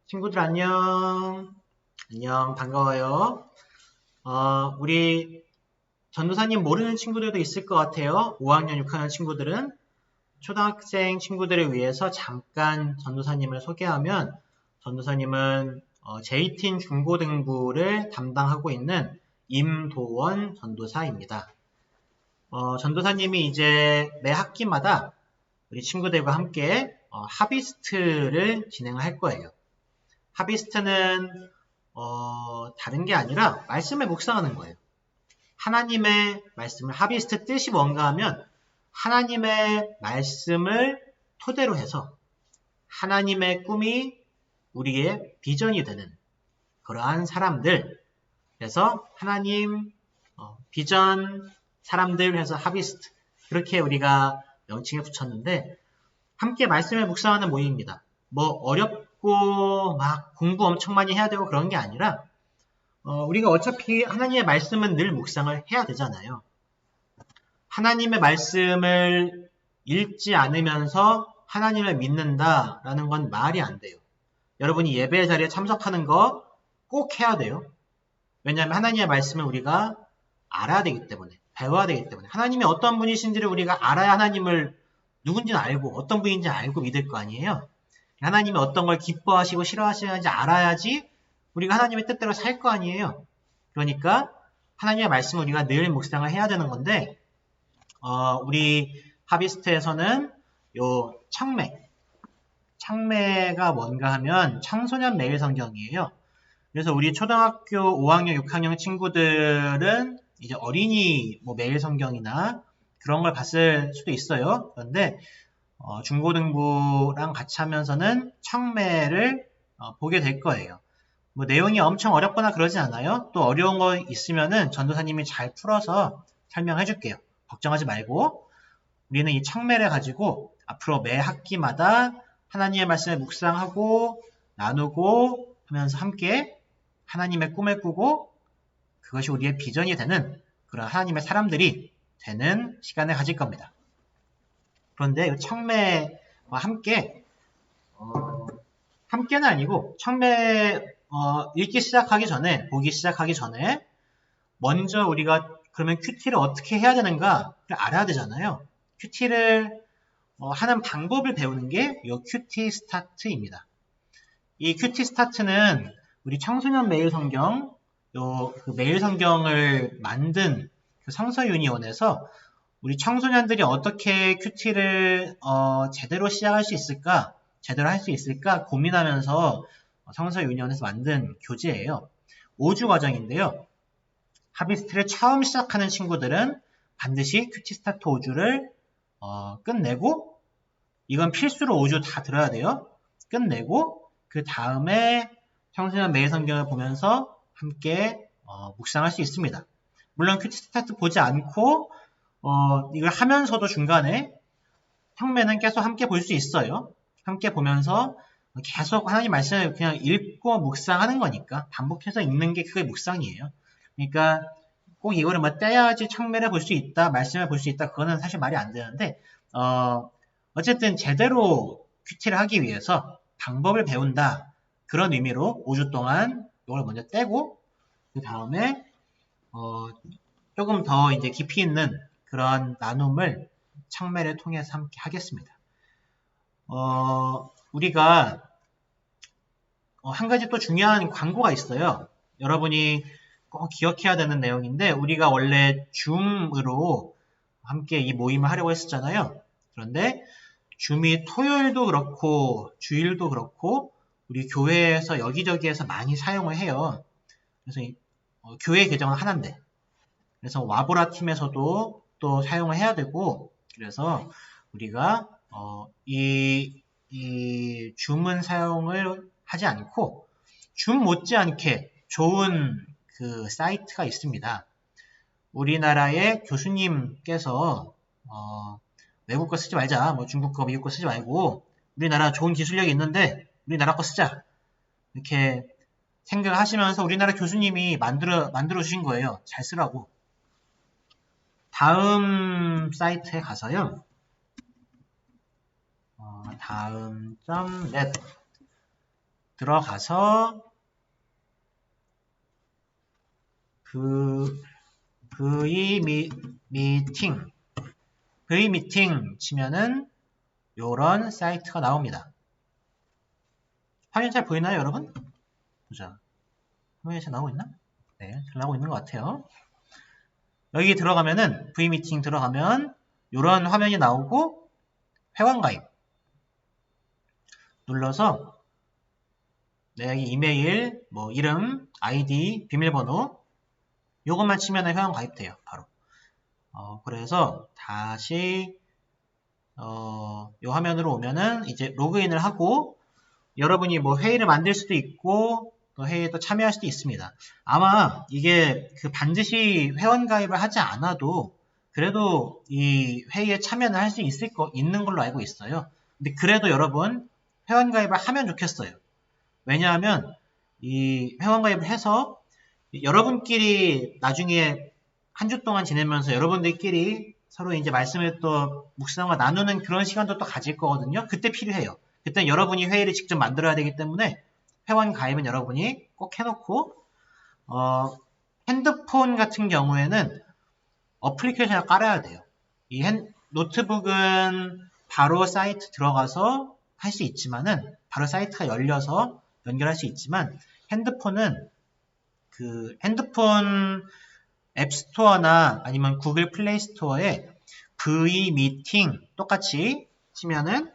친구들 안녕. 안녕. 반가워요. 우리 전도사님 모르는 친구들도 있을 것 같아요. 5학년, 6학년 친구들은. 초등학생 친구들을 위해서 잠깐 전도사님을 소개하면, 전도사님은 제2팀 중고등부를 담당하고 있는 임도원 전도사입니다. 전도사님이 이제 매 학기마다 우리 친구들과 함께 하비스트를 진행할 거예요. 하비스트는 다른 게 아니라 말씀을 묵상하는 거예요. 하나님의 말씀을, 하비스트 뜻이 뭔가 하면 하나님의 말씀을 토대로 해서 하나님의 꿈이 우리의 비전이 되는 그러한 사람들, 그래서 하나님 비전 사람들 해서 하비스트, 그렇게 우리가 명칭을 붙였는데, 함께 말씀을 묵상하는 모임입니다. 뭐 어렵고 막 공부 엄청 많이 해야 되고 그런 게 아니라 우리가 어차피 하나님의 말씀은 늘 묵상을 해야 되잖아요. 하나님의 말씀을 읽지 않으면서 하나님을 믿는다라는 건 말이 안 돼요. 여러분이 예배 자리에 참석하는 거 꼭 해야 돼요. 왜냐하면 하나님의 말씀을 우리가 알아야 되기 때문에, 배워야 되기 때문에, 하나님이 어떤 분이신지를 우리가 알아야 하나님을 누군지는 알고 어떤 분인지 알고 믿을 거 아니에요. 하나님이 어떤 걸 기뻐하시고 싫어하시는지 알아야지 우리가 하나님의 뜻대로 살 거 아니에요. 그러니까 하나님의 말씀을 우리가 늘 묵상을 해야 되는 건데, 우리 하비스트에서는 요 청매가 뭔가 하면 청소년 매일 성경이에요. 그래서 우리 초등학교 5학년, 6학년 친구들은 이제 어린이 매일 성경이나 그런 걸 봤을 수도 있어요. 그런데 중고등부랑 같이 하면서는 청매를 보게 될 거예요. 뭐 내용이 엄청 어렵거나 그러진 않아요. 또 어려운 거 있으면은 전도사님이 잘 풀어서 설명해 줄게요. 걱정하지 말고 우리는 이 청매를 가지고 앞으로 매 학기마다 하나님의 말씀을 묵상하고 나누고 하면서 함께 하나님의 꿈을 꾸고 그것이 우리의 비전이 되는 그런 하나님의 사람들이 되는 시간을 가질 겁니다. 그런데 이 청매와 함께 함께는 아니고 청매 읽기 시작하기 전에, 보기 시작하기 전에 먼저 우리가 그러면 큐티를 어떻게 해야 되는가를 알아야 되잖아요. 큐티를 하는 방법을 배우는 게 이 큐티 스타트입니다. 이 큐티 스타트는 우리 청소년 매일 성경, 그 매일 성경을 만든 그 성서 유니온에서 우리 청소년들이 어떻게 큐티를 제대로 시작할 수 있을까, 제대로 할 수 있을까 고민하면서 성서 유니온에서 만든 교재예요. 5주 과정인데요. 하비스트를 처음 시작하는 친구들은 반드시 큐티 스타트 5주를 끝내고, 이건 필수로 5주 다 들어야 돼요. 끝내고 그 다음에 청소년 매일 성경을 보면서 함께 묵상할 수 있습니다. 물론 큐티 스타트 보지 않고 이걸 하면서도 중간에 청매는 계속 함께 볼 수 있어요. 함께 보면서 계속 하나님 말씀을 그냥 읽고 묵상하는 거니까 반복해서 읽는 게 그게 묵상이에요. 그러니까 꼭 이거를 뭐 떼야지 청매를 볼 수 있다, 말씀을 볼 수 있다, 그거는 사실 말이 안 되는데 어쨌든 제대로 큐티를 하기 위해서 방법을 배운다, 그런 의미로 5주 동안 이걸 먼저 떼고 그 다음에 조금 더 이제 깊이 있는 그런 나눔을 청매를 통해서 함께 하겠습니다. 우리가 한 가지 또 중요한 광고가 있어요. 여러분이 꼭 기억해야 되는 내용인데, 우리가 원래 줌으로 함께 이 모임을 하려고 했었잖아요. 그런데 줌이 토요일도 그렇고 주일도 그렇고 우리 교회에서 여기저기에서 많이 사용을 해요. 그래서 교회 계정은 하나인데, 그래서 와보라 팀에서도 또 사용을 해야 되고, 그래서 우리가 이 줌은 사용을 하지 않고 줌 못지않게 좋은 그 사이트가 있습니다. 우리나라의 교수님께서 외국 거 쓰지 말자, 뭐 중국 거, 미국 거 쓰지 말고 우리나라 좋은 기술력이 있는데 우리나라 거 쓰자, 이렇게 생각하시면서 우리나라 교수님이 만들어 주신 거예요. 잘 쓰라고. 다음 사이트에 가서요. 다음.net 들어가서 V미팅 치면은 요런 사이트가 나옵니다. 화면 잘 보이나요, 여러분? 보자. 화면이 잘 나오고 있나? 네, 잘 나오고 있는 것 같아요. 여기 들어가면은 V미팅 들어가면 요런 화면이 나오고 회원가입 눌러서 네, 여기 이메일, 뭐 이름, 아이디, 비밀번호 요것만 치면 회원 가입돼요. 바로. 그래서 다시 요 화면으로 오면은 이제 로그인을 하고 여러분이 뭐 회의를 만들 수도 있고 또 회의에 또 참여할 수도 있습니다. 아마 이게 반드시 회원 가입을 하지 않아도 그래도 이 회의에 참여는 할 수 있는 걸로 알고 있어요. 근데 그래도 여러분 회원 가입을 하면 좋겠어요. 왜냐하면 이 회원 가입을 해서 여러분끼리 나중에 한 주 동안 지내면서 여러분들끼리 서로 이제 말씀을 또 묵상과 나누는 그런 시간도 또 가질 거거든요. 그때 필요해요. 그때 여러분이 회의를 직접 만들어야 되기 때문에 회원 가입은 여러분이 꼭 해놓고 핸드폰 같은 경우에는 어플리케이션을 깔아야 돼요. 이 노트북은 바로 사이트 들어가서 할 수 있지만은 바로 사이트가 열려서 연결할 수 있지만 핸드폰은 핸드폰 앱스토어나 아니면 구글 플레이 스토어에 V미팅 똑같이 치면은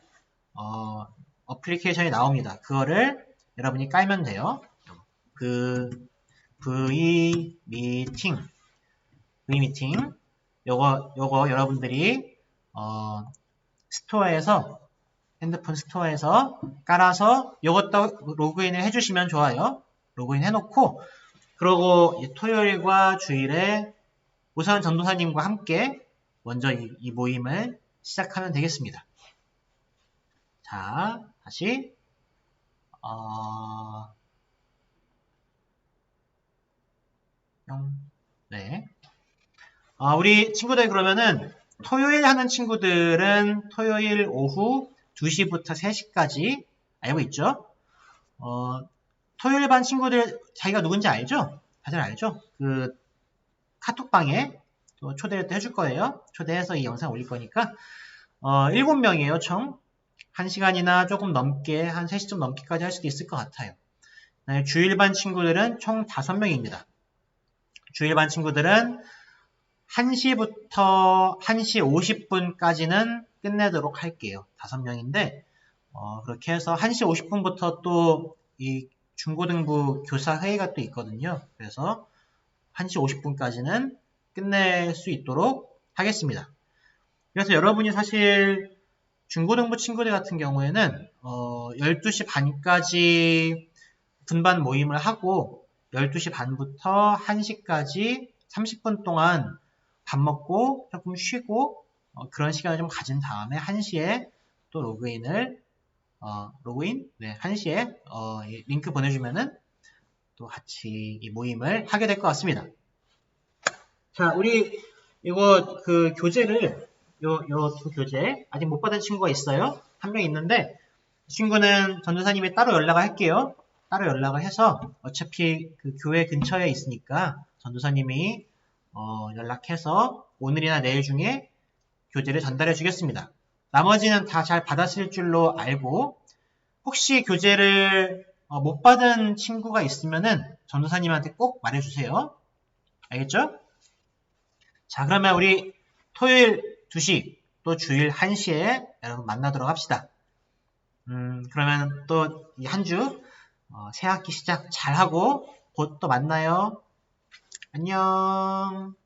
어플리케이션이 나옵니다. 그거를 여러분이 깔면 돼요. V미팅 요거 여러분들이 스토어에서 핸드폰 스토어에서 깔아서 요것도 로그인을 해주시면 좋아요. 로그인 해놓고 그러고 토요일과 주일에 우선 전도사님과 함께 먼저 이 모임을 시작하면 되겠습니다. 자, 다시 네. 우리 친구들 그러면은 토요일 하는 친구들은 토요일 오후 2시부터 3시까지 알고 있죠? 토요일 반 친구들 자기가 누군지 알죠? 다들 알죠? 카톡방에 또 초대를 해줄 거예요. 초대해서 이 영상 올릴 거니까 7명이에요 총. 1시간이나 조금 넘게 한 3시 좀 넘게까지 할 수도 있을 것 같아요. 주일반 친구들은 총 5명입니다. 주일반 친구들은 1시부터 1시 50분까지는 끝내도록 할게요. 5명인데 그렇게 해서 1시 50분부터 또 이 중고등부 교사 회의가 또 있거든요. 그래서 1시 50분까지는 끝낼 수 있도록 하겠습니다. 그래서 여러분이 사실 중고등부 친구들 같은 경우에는 12시 반까지 분반 모임을 하고 12시 반부터 1시까지 30분 동안 밥 먹고 조금 쉬고 그런 시간을 좀 가진 다음에 1시에 또 로그인을 1시에 링크 보내주면은 또 같이 이 모임을 하게 될 것 같습니다. 자, 우리 이거 교재를 요 두 교재 아직 못 받은 친구가 있어요. 한 명 있는데 친구는 전도사님이 따로 연락을 할게요. 따로 연락을 해서 어차피 교회 근처에 있으니까 전도사님이 연락해서 오늘이나 내일 중에 교재를 전달해 주겠습니다. 나머지는 다 잘 받았을 줄로 알고 혹시 교재를 못 받은 친구가 있으면은 전도사님한테 꼭 말해주세요. 알겠죠? 자, 그러면 우리 토요일 2시 또 주일 1시에 여러분 만나도록 합시다. 그러면 또 이 한 주 새 학기 시작 잘하고 곧 또 만나요. 안녕.